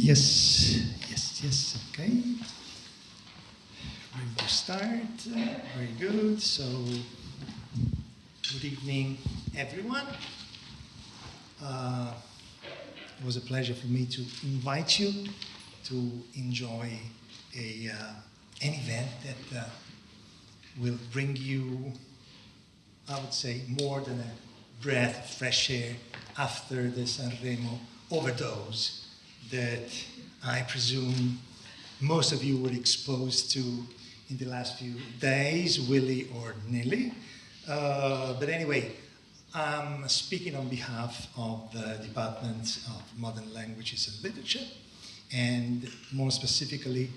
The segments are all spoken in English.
Yes, okay. Ready to start. Very good. So, good evening, everyone. It was a pleasure for me to invite you to enjoy an event that will bring you, I would say, more than a breath of fresh air after the Sanremo overdose that I presume most of you were exposed to in the last few days, willy or nilly. But anyway, I'm speaking on behalf of the Department of Modern Languages and Literature, and more specifically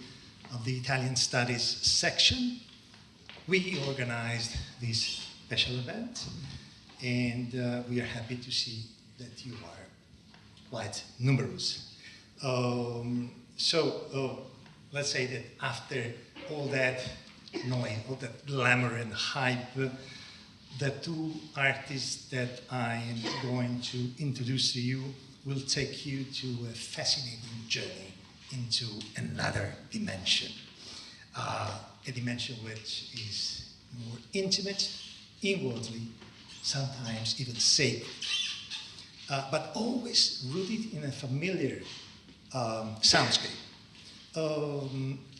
of the Italian Studies section. We organized this special event, and we are happy to see that you are quite numerous. Let's say that after all that noise, all that glamour and hype, the two artists that I am going to introduce to you will take you to a fascinating journey into another dimension. A dimension which is more intimate, inwardly, sometimes even sacred, but always rooted in a familiar soundscape.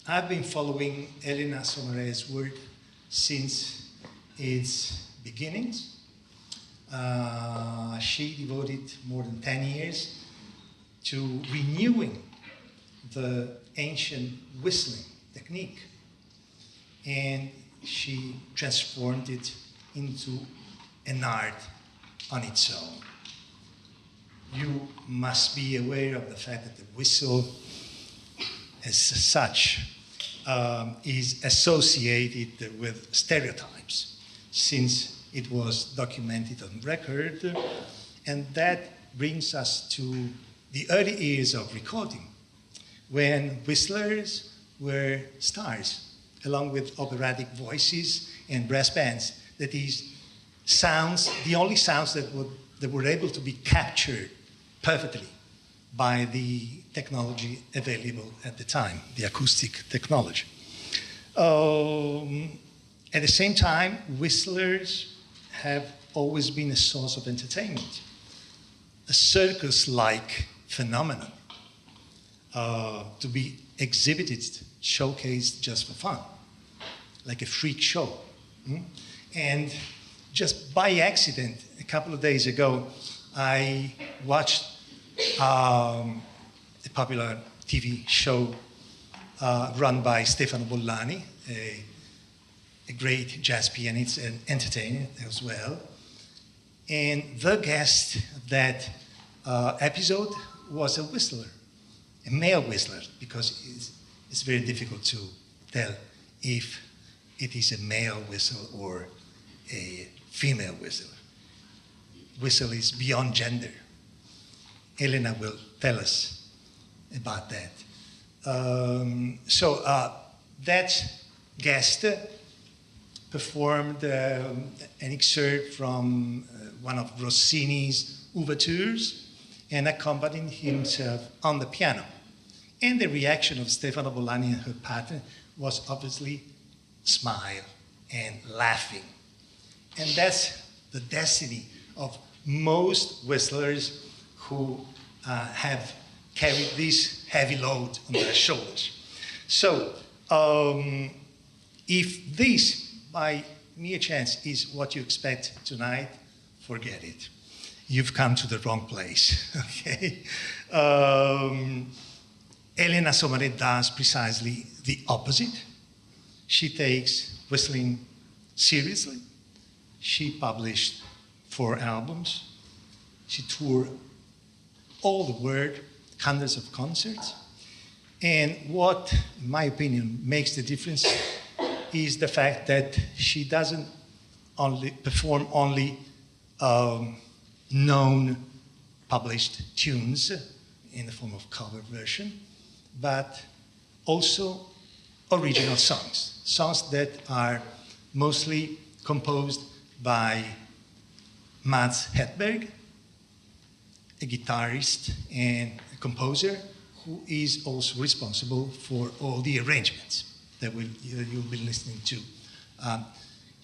I've been following Elena Somarè's work since its beginnings. She devoted more than 10 years to renewing the ancient whistling technique, and she transformed it into an art on its own. You must be aware of the fact that the whistle as such is associated with stereotypes since it was documented on record, and that brings us to the early years of recording when whistlers were stars along with operatic voices and brass bands. That is, sounds, the only sounds that were able to be captured perfectly by the technology available at the time, the acoustic technology. At the same time, whistlers have always been a source of entertainment, a circus-like phenomenon to be exhibited, showcased just for fun, like a freak show. And just by accident, a couple of days ago, I watched a popular TV show run by Stefano Bollani, a great jazz pianist and entertainer as well. And the guest of that episode was a whistler, a male whistler, because it's very difficult to tell if it is a male whistle or a female whistler. Whistle is beyond gender. Elena will tell us about that. That guest performed an excerpt from one of Rossini's ouvertures and accompanied himself on the piano. And the reaction of Stefano Bollani and her partner was obviously smile and laughing. And that's the destiny of most whistlers who have carried this heavy load on their shoulders. So, if this, by mere chance, is what you expect tonight, forget it. You've come to the wrong place, okay? Elena Somarè does precisely the opposite. She takes whistling seriously. She published 4 albums. She toured all the world, hundreds of concerts. And what, in my opinion, makes the difference is the fact that she doesn't only perform only known published tunes in the form of cover version, but also original songs, songs that are mostly composed by Mats Hedberg, a guitarist and a composer who is also responsible for all the arrangements that you'll be listening to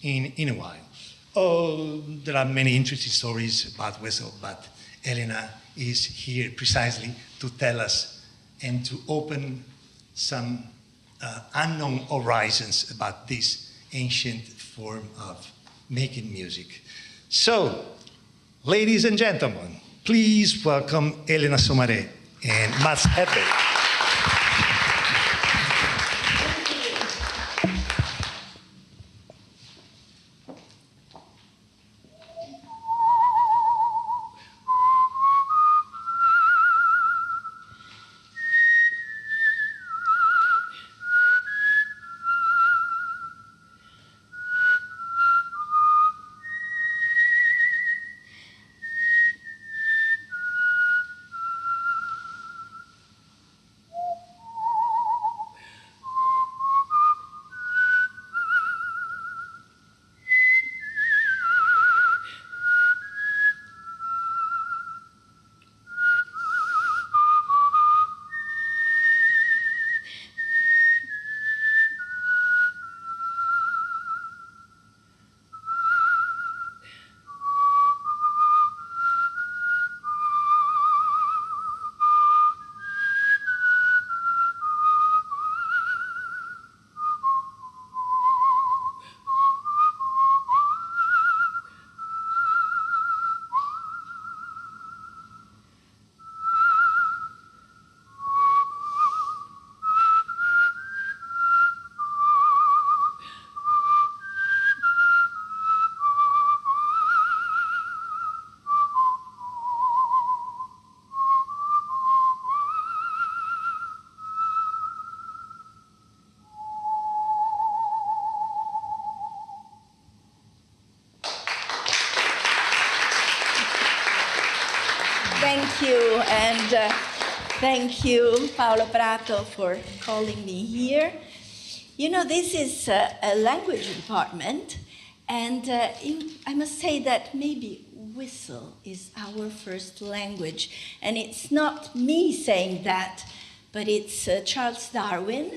in a while. Oh, there are many interesting stories about whistle, but Elena is here precisely to tell us and to open some unknown horizons about this ancient form of making music. So, ladies and gentlemen, please welcome Elena Somarè and Mats Hedberg. Thank you, and thank you, Paolo Prato, for calling me here. You know, this is a language department, and I must say that maybe whistle is our first language. And it's not me saying that, but it's Charles Darwin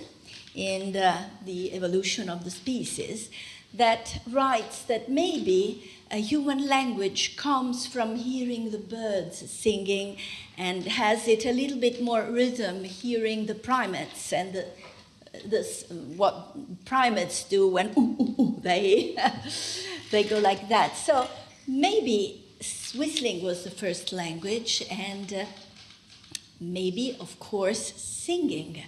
in The Evolution of the Species that writes that maybe a human language comes from hearing the birds singing and has it a little bit more rhythm, hearing the primates and what primates do when they go like that. So maybe whistling was the first language, and maybe, of course, singing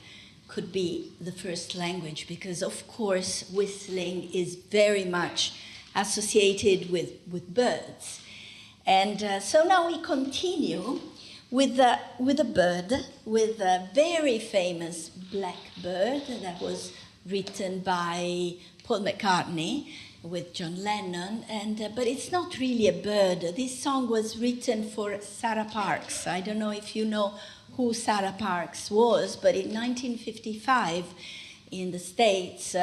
could be the first language, because, of course, whistling is very much associated with birds. And so now we continue with a bird, with a very famous blackbird that was written by Paul McCartney with John Lennon, but it's not really a bird. This song was written for Sarah Parks. I don't know if you know who Sarah Parks was, but in 1955 in the States,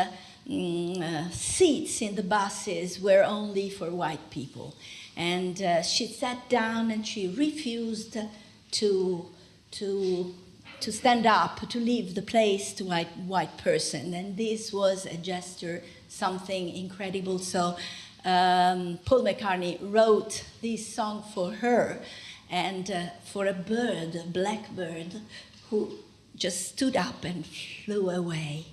seats in the buses were only for white people. And she sat down and she refused to stand up, to leave the place to a white person. And this was a gesture, something incredible. So Paul McCartney wrote this song for her and for a bird, a blackbird, who just stood up and flew away.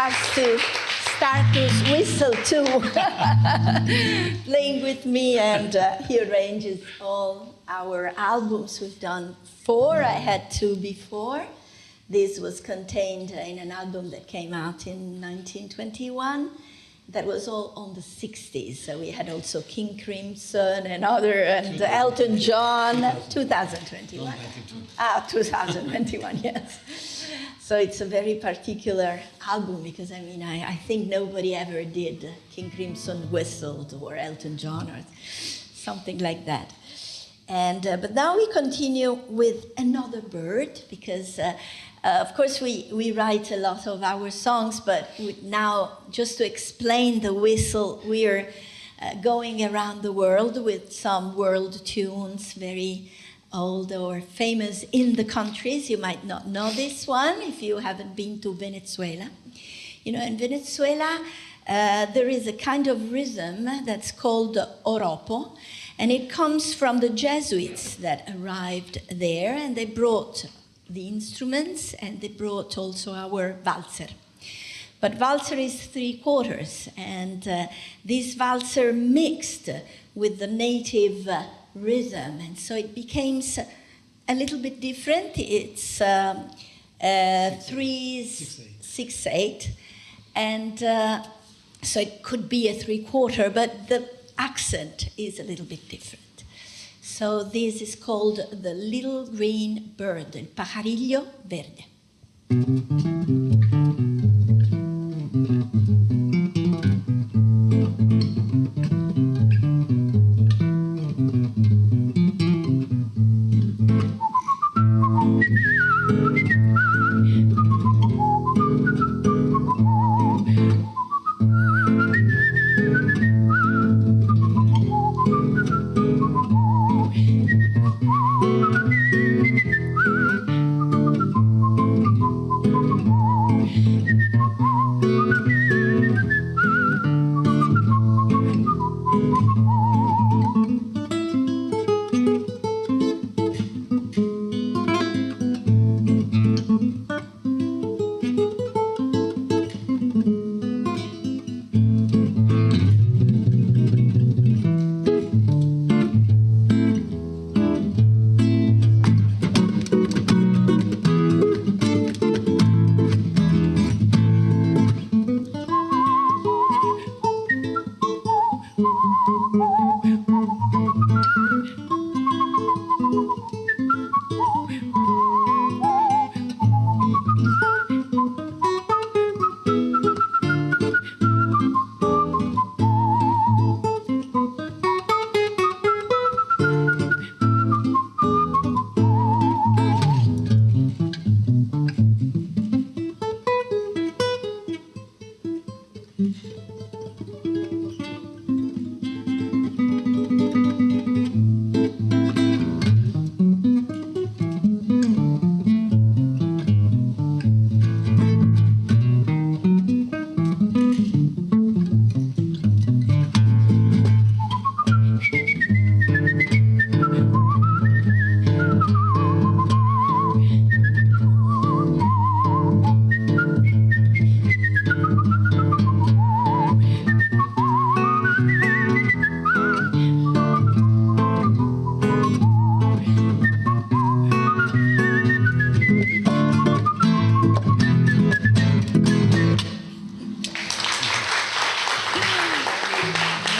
has to start to whistle too, playing with me, and he arranges all our albums. We've done 4. I had 2 before. This was contained in an album that came out in 1921. That was all on the 60s. So we had also King Crimson and Elton John. 2021. 2021, yes. So it's a very particular album because, I mean, I think nobody ever did King Crimson whistled or Elton John or something like that. And but now we continue with another bird because of course, we write a lot of our songs, but now, just to explain the whistle, we're going around the world with some world tunes, very old or famous in the countries. You might not know this one if you haven't been to Venezuela. You know, in Venezuela, there is a kind of rhythm that's called oropo, and it comes from the Jesuits that arrived there, and they brought the instruments, and they brought also our valzer. But valzer is 3/4, and this valzer mixed with the native rhythm, and so it becomes a little bit different. It's 3/6/8, and so it could be a 3/4, but the accent is a little bit different. So this is called the little green bird, il pajarillo verde.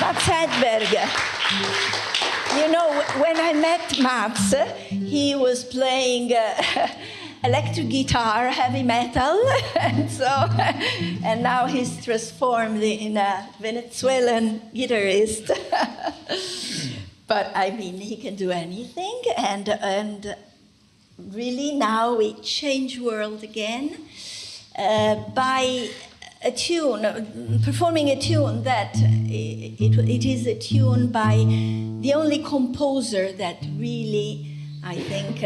Mats Hedberg. You know, when I met Mats, he was playing electric guitar, heavy metal, and now he's transformed in a Venezuelan guitarist. But I mean, he can do anything, and really now we change world again by a tune, performing a tune that it is a tune by the only composer that really, I think,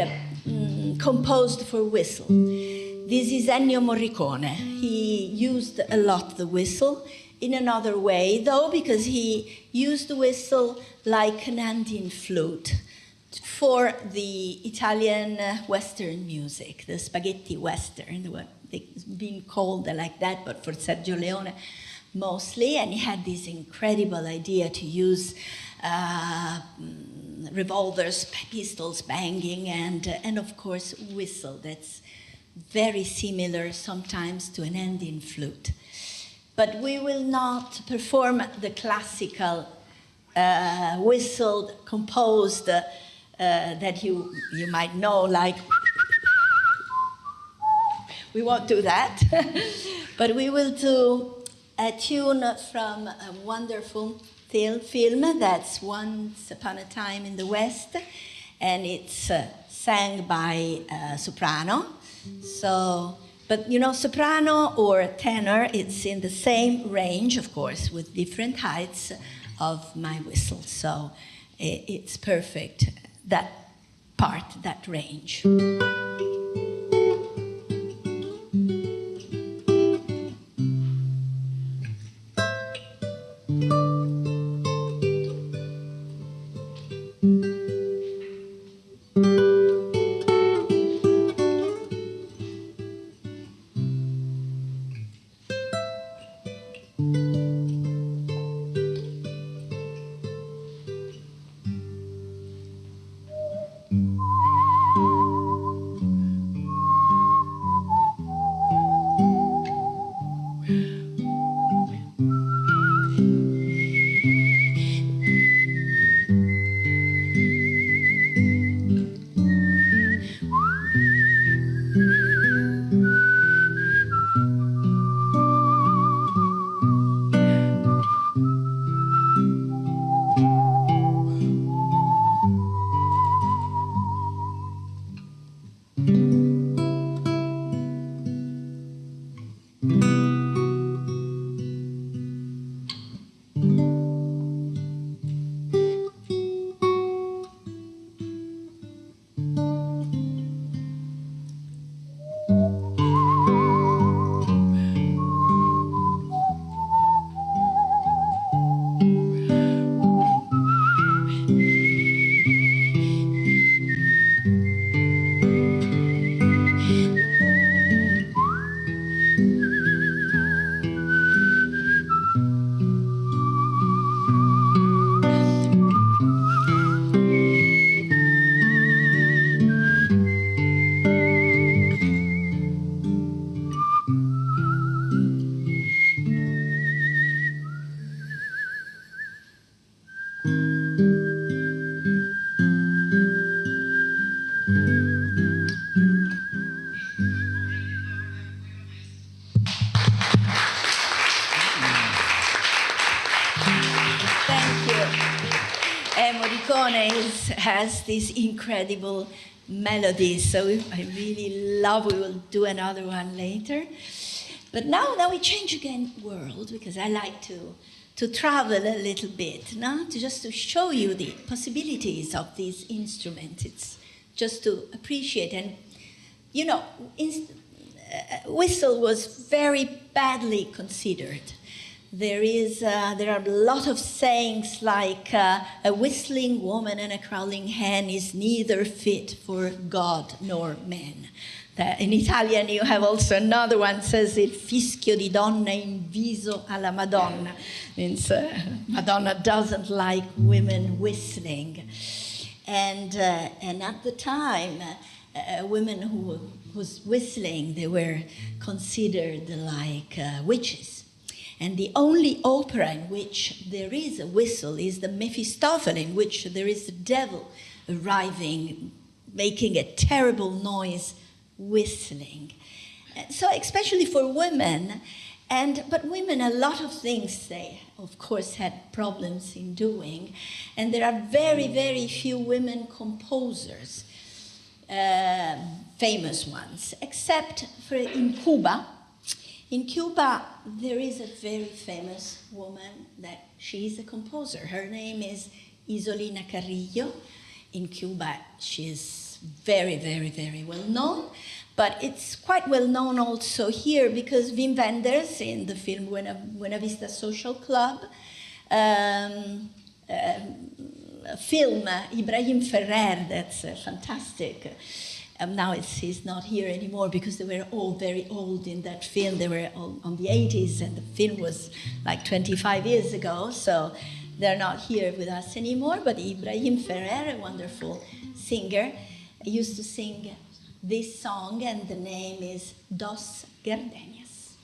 composed for whistle. This is Ennio Morricone. He used a lot the whistle in another way, though, because he used the whistle like an Andean flute for the Italian Western music, the spaghetti Western, think it's been called like that, but for Sergio Leone mostly. And he had this incredible idea to use revolvers, pistols banging, and of course whistle. That's very similar sometimes to an Andean flute. But we will not perform the classical whistle composed that you might know, like, we won't do that. But we will do a tune from a wonderful film that's Once Upon a Time in the West, and it's sang by a soprano. So, but you know, soprano or tenor, it's in the same range, of course, with different heights of my whistle. So it's perfect, that part, that range. Has this incredible melody, so I really love. We will do another one later. But now we change again world, because I like to travel a little bit, no? Just to show you the possibilities of this instrument. It's just to appreciate. And you know, whistle was very badly considered. There are a lot of sayings like a whistling woman and a crawling hen is neither fit for God nor man. In Italian you have also another one, says il fischio di donna in viso alla Madonna. Means Madonna doesn't like women whistling. And at the time, women who was whistling, they were considered like witches. And the only opera in which there is a whistle is the Mephistopheles, in which there is the devil arriving, making a terrible noise, whistling. So especially for women, but women, a lot of things they, of course, had problems in doing. And there are very, very few women composers, famous ones, except for in Cuba. In Cuba, there is a very famous woman that she is a composer. Her name is Isolina Carrillo. In Cuba, she is very, very, very well known. But it's quite well known also here because Wim Wenders in the film Buena Vista Social Club, film Ibrahim Ferrer, that's fantastic, Now he's not here anymore because they were all very old in that film. They were all on the 80s, and the film was like 25 years ago, so they're not here with us anymore. But Ibrahim Ferrer, a wonderful singer, used to sing this song, and the name is Dos Gardenias.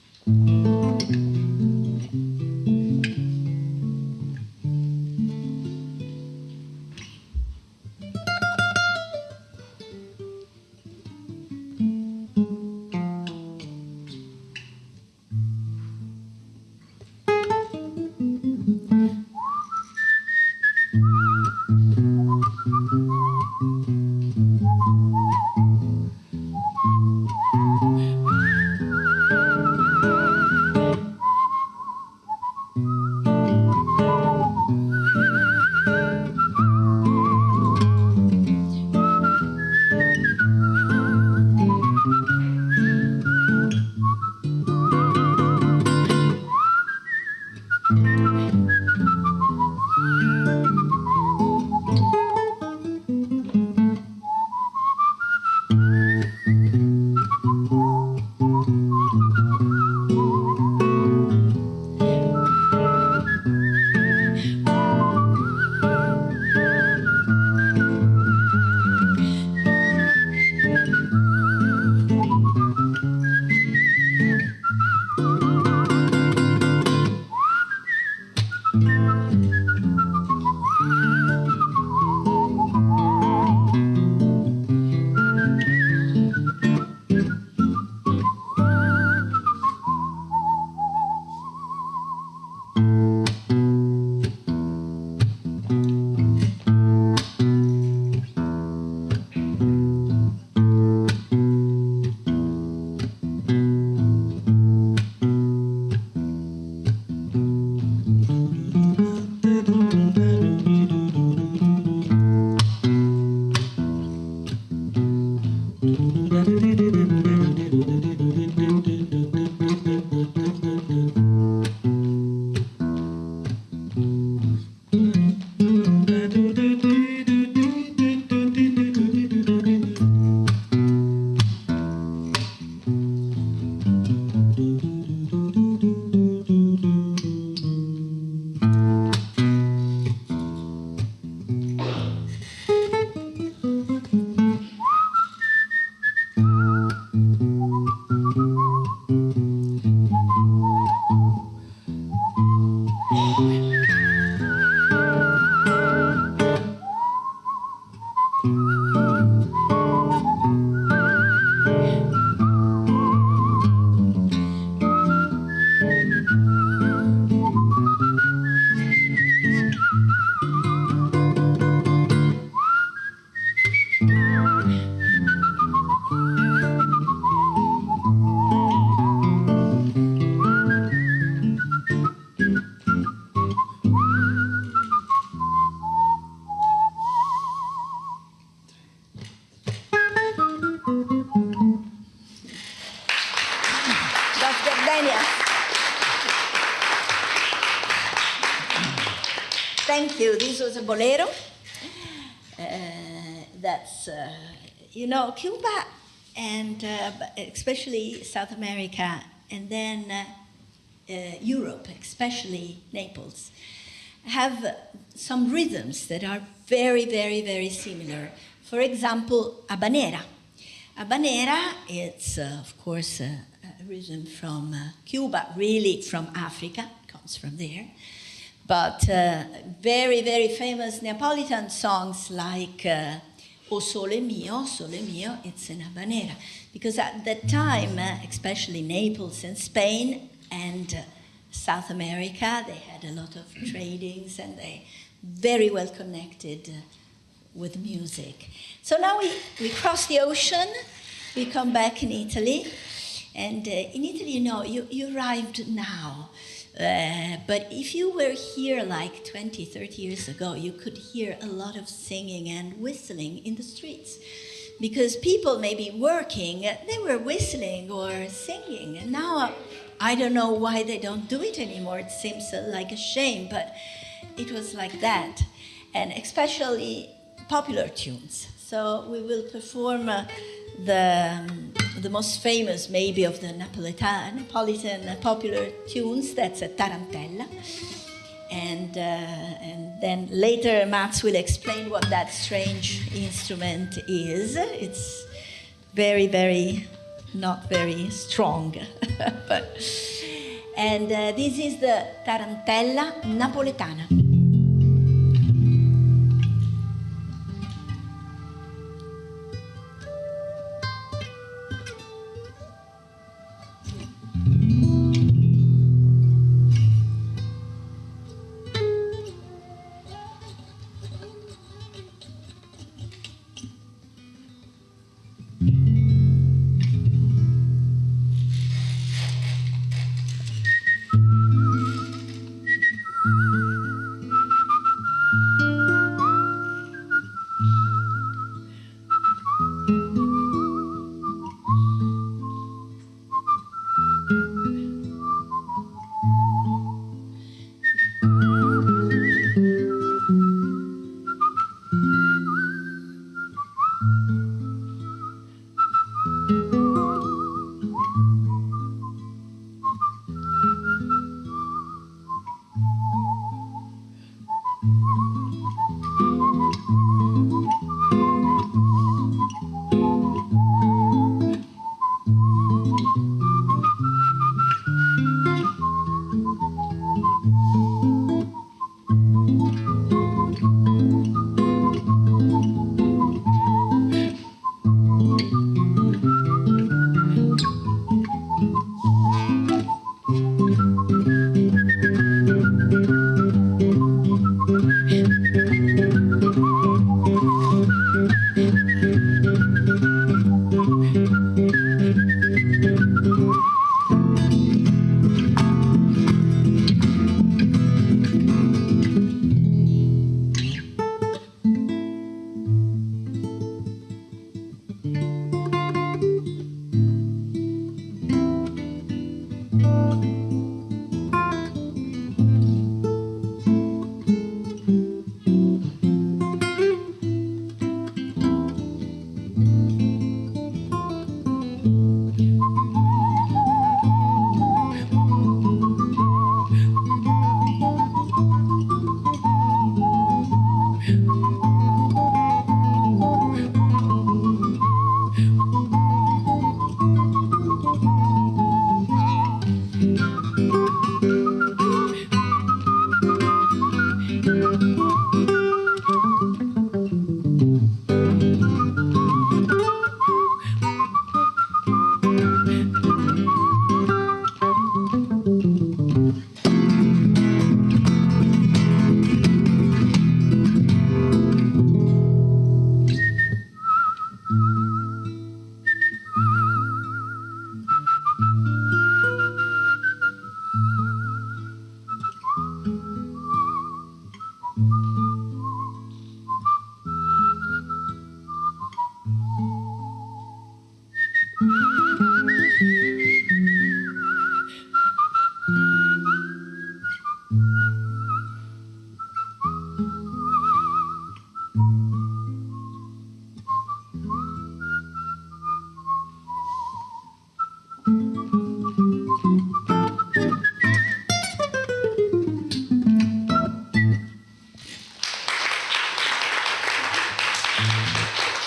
Thank you. This was a bolero. That's, Cuba and especially South America, and then Europe, especially Naples, have some rhythms that are very, very, very similar. For example, habanera. Habanera, it's of course a rhythm from Cuba, really from Africa, comes from there. But very, very famous Neapolitan songs like O Sole Mio, it's in habanera. Because at that time, especially Naples and Spain and South America, they had a lot of tradings and they very well connected with music. So now we cross the ocean, we come back in Italy, and in Italy, you arrived now. But if you were here like 20, 30 years ago, you could hear a lot of singing and whistling in the streets. Because people may be working, they were whistling or singing. And now, I don't know why they don't do it anymore. It seems like a shame, but it was like that. And especially popular tunes. So we will perform the most famous maybe of the Napolitan popular tunes. That's a tarantella. And then later Mats will explain what that strange instrument is. It's very, very, not very strong. And this is the tarantella napoletana.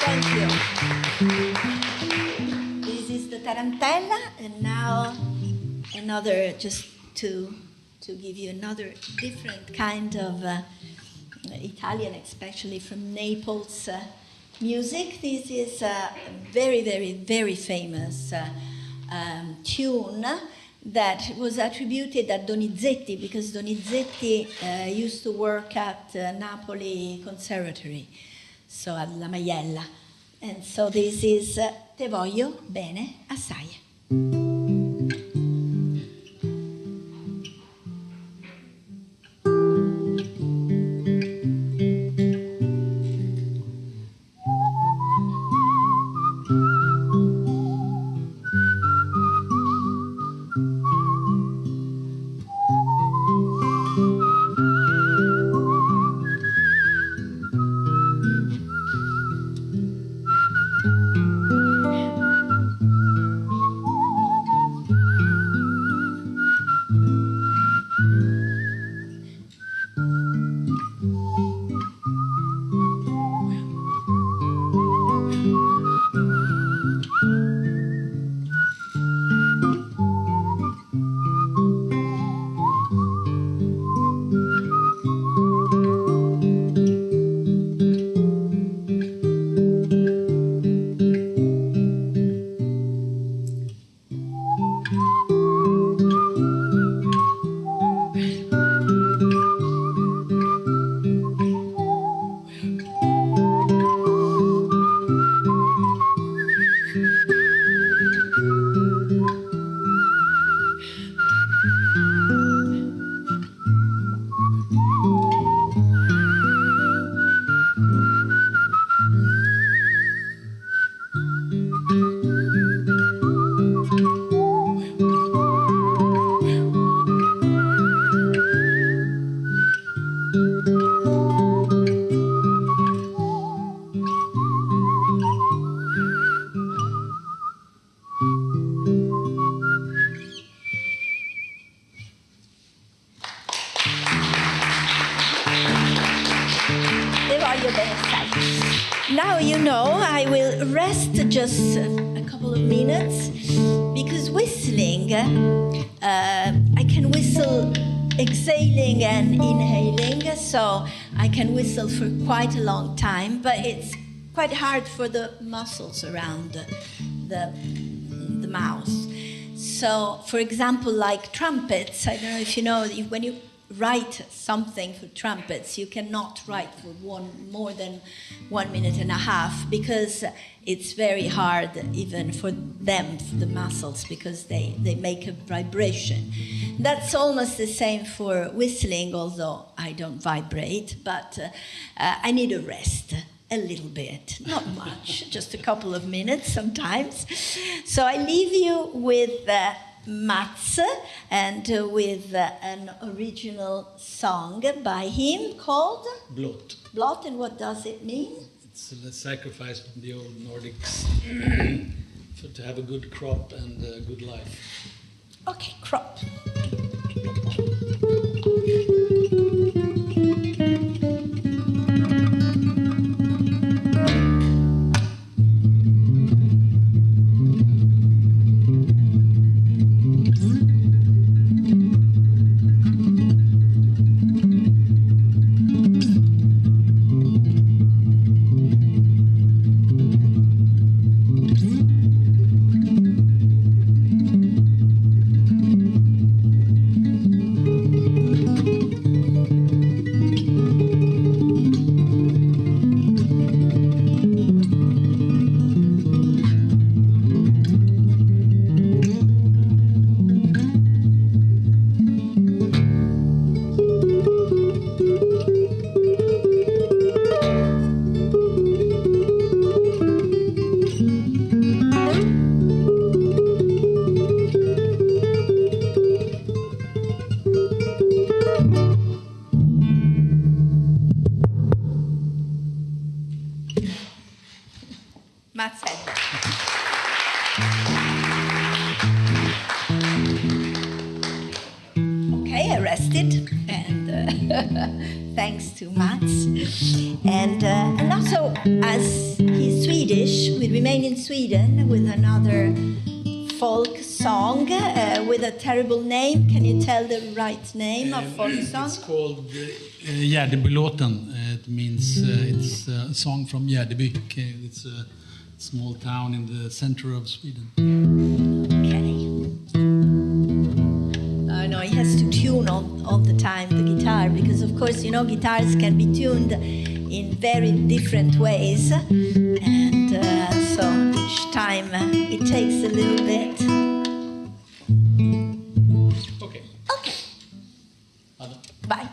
Thank you. This is the tarantella, and now another, just to give you another different kind of Italian, especially from Naples, music. This is a very, very, very famous tune that was attributed at Donizetti, because Donizetti used to work at Napoli Conservatory, so at La Maiella. And so this is Te voglio bene assai. io bene sai. Now you know I will rest just a couple of minutes because whistling, I can whistle exhaling and inhaling, so I can whistle for quite a long time, but it's quite hard for the muscles around the mouth. So, for example, like trumpets, I don't know if you know, when you write something for trumpets, you cannot write for more than 1 minute and a half because it's very hard even for them, for the muscles, because they make a vibration. That's almost the same for whistling, although I don't vibrate, but I need a rest. A little bit, not much, just a couple of minutes sometimes. So I leave you with Mats and with an original song by him called Blot. Blot, and what does it mean? It's a sacrifice from the old Nordics to have a good crop and a good life. Okay, crop. Mats Hedberg. Okay, I rested, and thanks to Mats. And also, as he's Swedish, we remain in Sweden with another folk song with a terrible name. Can you tell the right name of folk song? It's called Gärdebylåten. It means it's a song from Gärdeby. It's a small town in the center of Sweden. Okay. No, he has to tune all the time the guitar, because of course, you know, guitars can be tuned in very different ways, and so each time it takes a little bit. Okay. Okay. Other. Bye.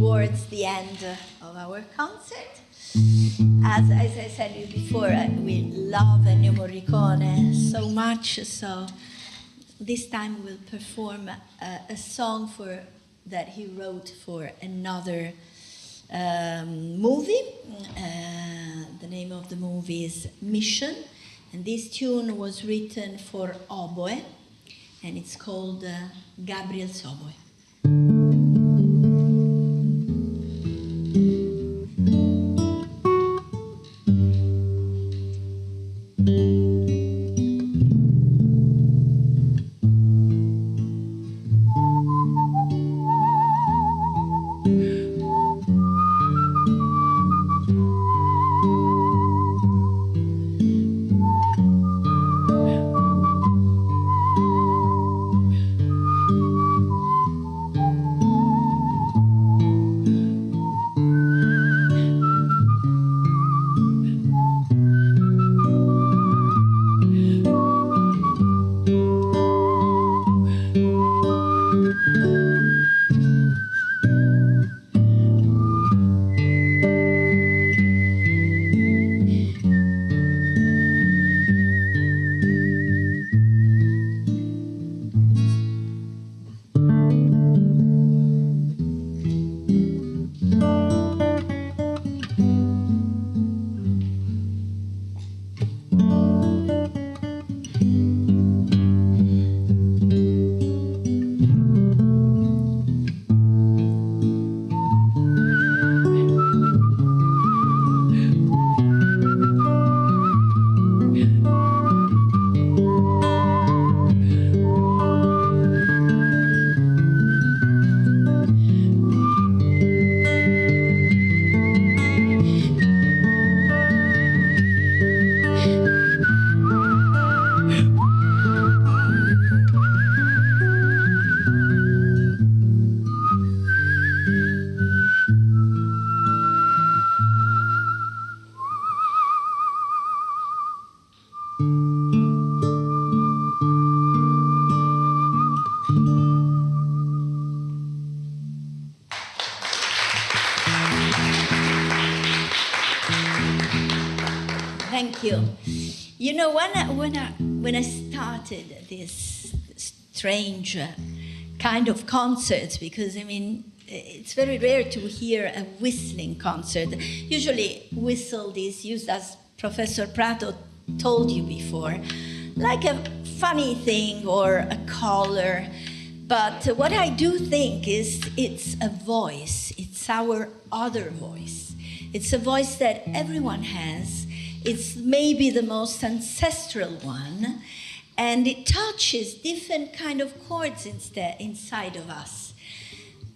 towards the end of our concert. As I said you before, we love Ennio Morricone so much, so this time we'll perform a song that he wrote for another movie. The name of the movie is Mission, and this tune was written for oboe, and it's called Gabriel's Oboe. Thank you. You know, when I started this strange kind of concert, because I mean, it's very rare to hear a whistling concert. Usually, whistle is used, as Professor Prato told you before, like a funny thing or a color. But what I do think is it's a voice. It's our other voice. It's a voice that everyone has. It's maybe the most ancestral one, and it touches different kind of chords inside of us.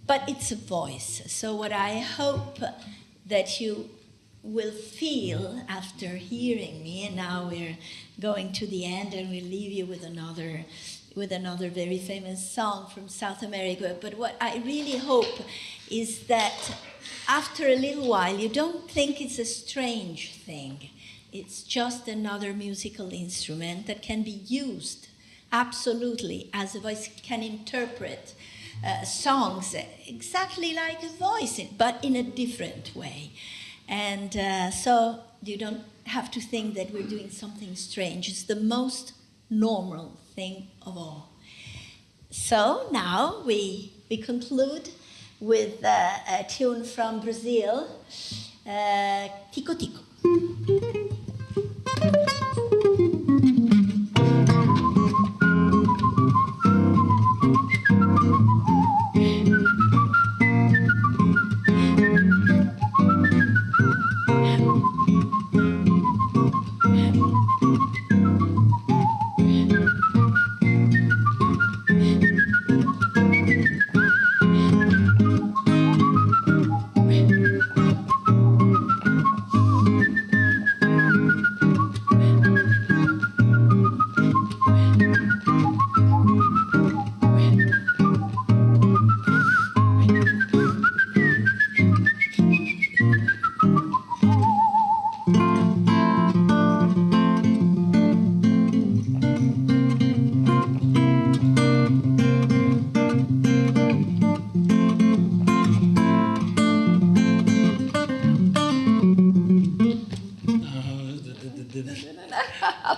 But it's a voice. So what I hope that you will feel after hearing me, and now we're going to the end, and we'll leave you with another very famous song from South America. But what I really hope is that after a little while, you don't think it's a strange thing. It's just another musical instrument that can be used absolutely as a voice, can interpret songs exactly like a voice, but in a different way. And so you don't have to think that we're doing something strange. It's the most normal thing of all. So now we conclude with a tune from Brazil, Tico Tico.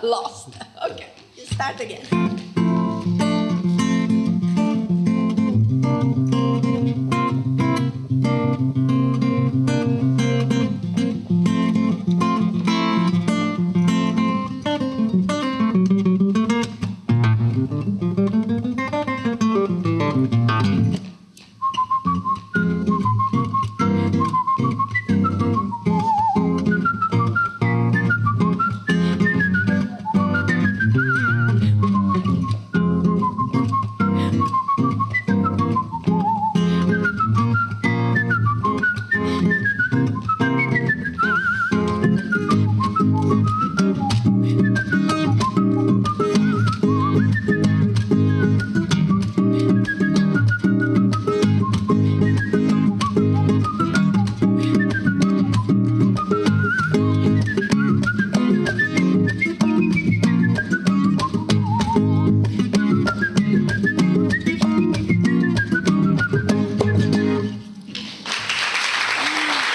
Lost. Okay, you start again.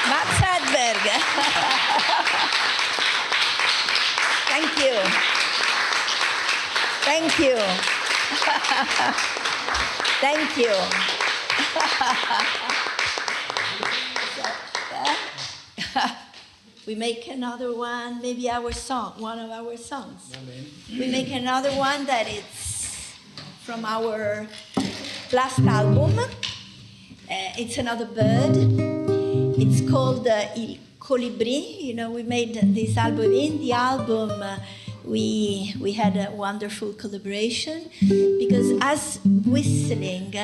Mats Hedberg. Thank you. Thank you. Thank you. We make another one, maybe our song, one of our songs. We make another one that is from our last album. It's another bird. It's called Il Colibri. You know, we made this album. In the album, we had a wonderful collaboration because as whistling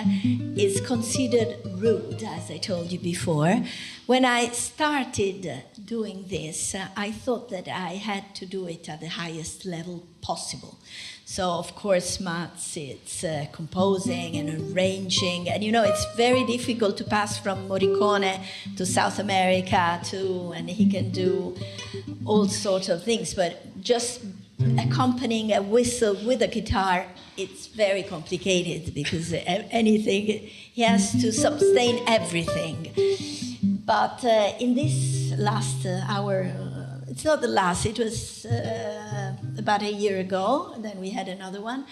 is considered rude, as I told you before, when I started doing this, I thought that I had to do it at the highest level possible. So, of course, Mats, it's composing and arranging. And, you know, it's very difficult to pass from Morricone to South America and he can do all sorts of things. But just accompanying a whistle with a guitar, it's very complicated because anything, he has to sustain everything. But in this last it's not the last, it was about a year ago, and then we had another one.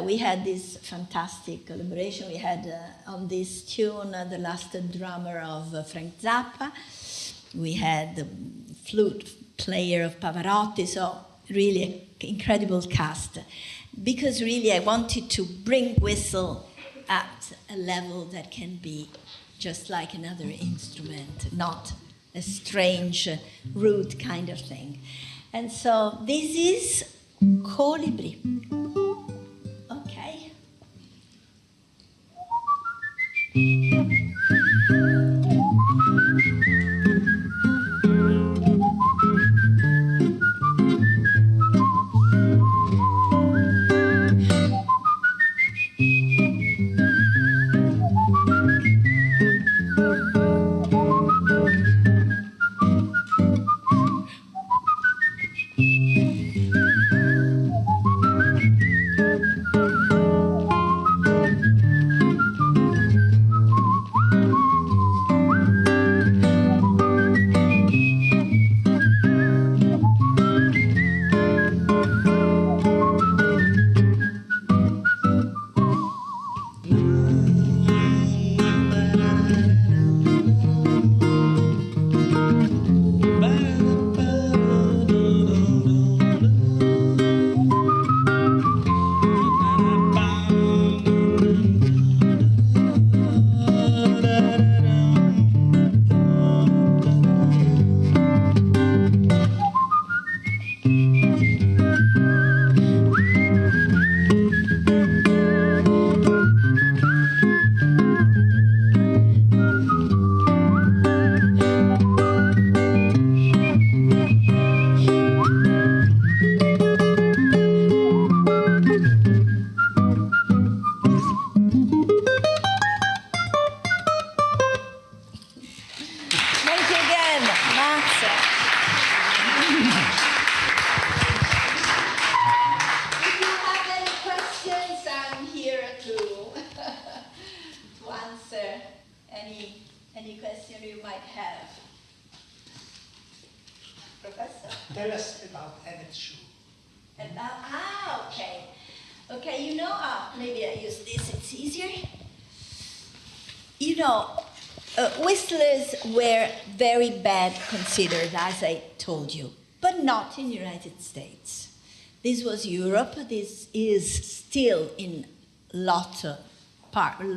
We had this fantastic collaboration. We had on this tune the last drummer of Frank Zappa. We had the flute player of Pavarotti, so really an incredible cast. Because really I wanted to bring whistle at a level that can be just like another instrument, not a strange, rude kind of thing. And so this is Colibri. Okay. Any question you might have? Professor? Tell us about Emmett Shue. Okay. Okay, you know, maybe I use this, it's easier. You know, whistlers were very bad considered, as I told you, but not in the United States. This was Europe. This is still in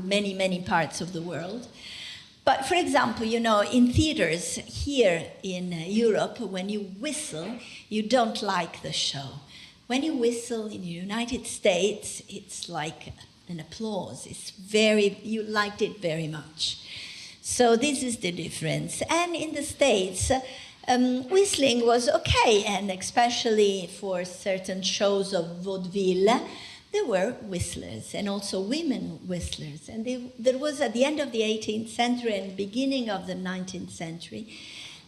many parts of the world. But for example, you know, in theaters here in Europe, when you whistle, you don't like the show. When you whistle in the United States, it's like an applause. You liked it very much. So this is the difference. And in the States, whistling was okay, and especially for certain shows of vaudeville, there were whistlers, and also women whistlers. And there was, at the end of the 18th century and beginning of the 19th century,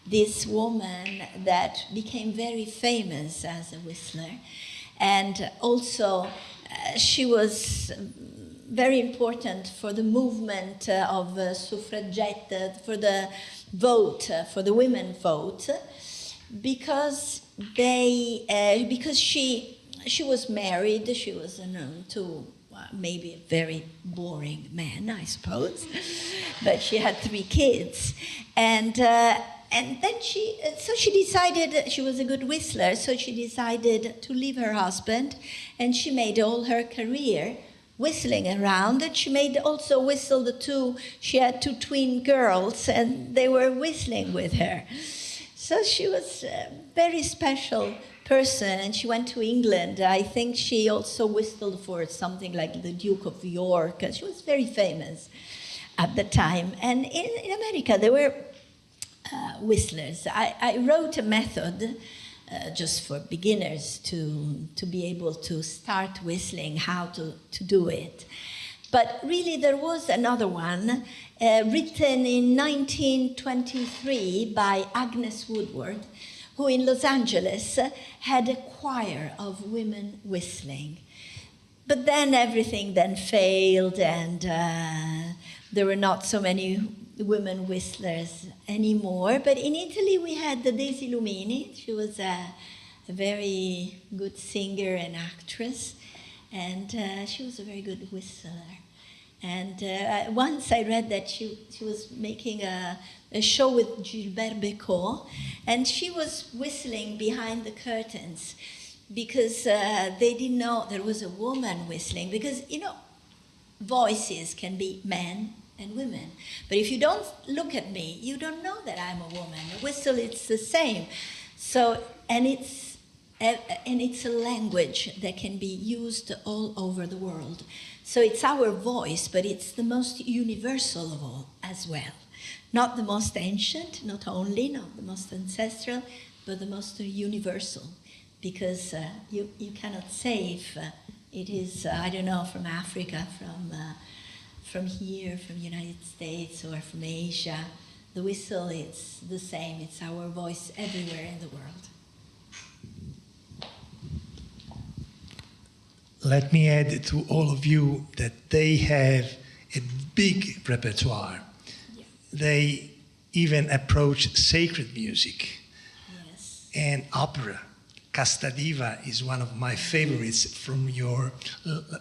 this woman that became very famous as a whistler. And also, she was very important for the movement of Suffragette, for the vote, for the women vote, because she was married. She was known to maybe a very boring man, I suppose, but she had 3 kids, and then she decided she was a good whistler. So she decided to leave her husband, and she made all her career whistling around. And she made also whistle she had 2 twin girls, and they were whistling with her. So she was a very special person, and she went to England. I think she also whistled for something like the Duke of York. She was very famous at the time. And in America, there were whistlers. I wrote a method just for beginners to be able to start whistling, how to do it. But really there was another one written in 1923 by Agnes Woodward, who in Los Angeles had a choir of women whistling. But then everything then failed, and there were not so many women whistlers anymore. But in Italy we had the Daisy Lumini. She was a very good singer and actress, and she was a very good whistler. And once I read that she was making a show with Gilbert Bécaud, and she was whistling behind the curtains because they didn't know there was a woman whistling, because, you know, voices can be men and women. But if you don't look at me, you don't know that I'm a woman. A whistle, it's the same. So, and it's a language that can be used all over the world. So it's our voice, but it's the most universal of all as well. Not the most ancient, not the most ancestral, but the most universal. Because you cannot say if it is, I don't know, from Africa, from here, from the United States, or from Asia. The whistle is the same. It's our voice everywhere in the world. Let me add to all of you that they have a big repertoire. Yeah. They even approach sacred music. Yes. And opera. Casta Diva is one of my favorites from your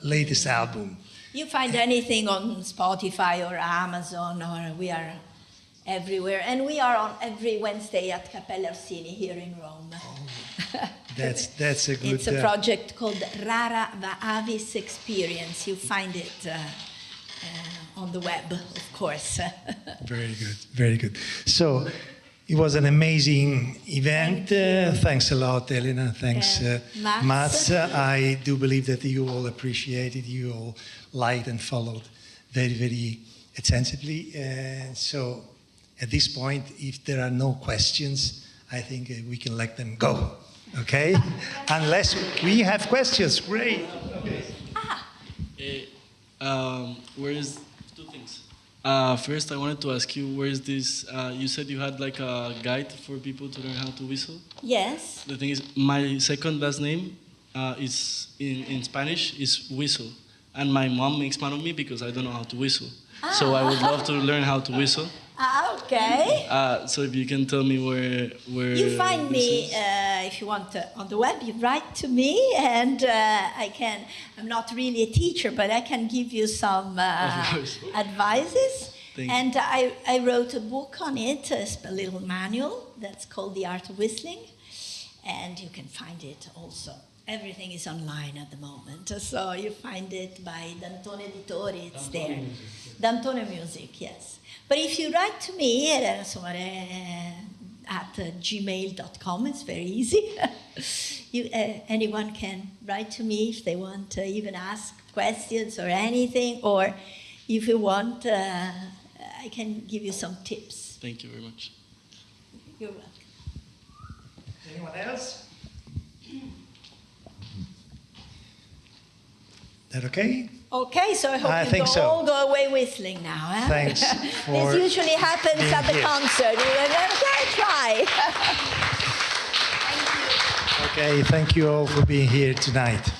latest album. You find anything on Spotify or Amazon, or we are everywhere. And we are on every Wednesday at Cappella Orsini here in Rome. Oh, that's a good... It's a project called Rara Va Avis Experience. You find it on the web, of course. Very good, very good. So it was an amazing event. Thanks a lot, Elena. Thanks, Mats. I do believe that you all appreciated, you all liked and followed very, very attentively. So at this point, if there are no questions, I think we can let them go. Okay? Unless we have questions. Great. Okay. Where is two things? First, I wanted to ask you, where is this? You said you had like a guide for people to learn how to whistle. Yes. The thing is, my second last name is in Spanish is whistle, and my mom makes fun of me because I don't know how to whistle. So I would love to learn how to whistle. Okay. So if you can tell me where You find this me, is. if you want, on the web. You write to me, and I can. I'm not really a teacher, but I can give you some Of course. advices. Thank you. And I wrote a book on it, a little manual that's called The Art of Whistling, and you can find it also. Everything is online at the moment, so you find it by Dantone Editori. It's there. Dantone Music, yes. But if you write to me, Elena Somarè at gmail.com, it's very easy. Anyone can write to me if they want to even ask questions or anything, or if you want, I can give you some tips. Thank you very much. You're welcome. Anyone else? That okay? Okay, so I hope I you think so. all go away whistling now. Huh? Thanks for This usually happens being at the here. concert. You're going to try. Okay, thank you all for being here tonight.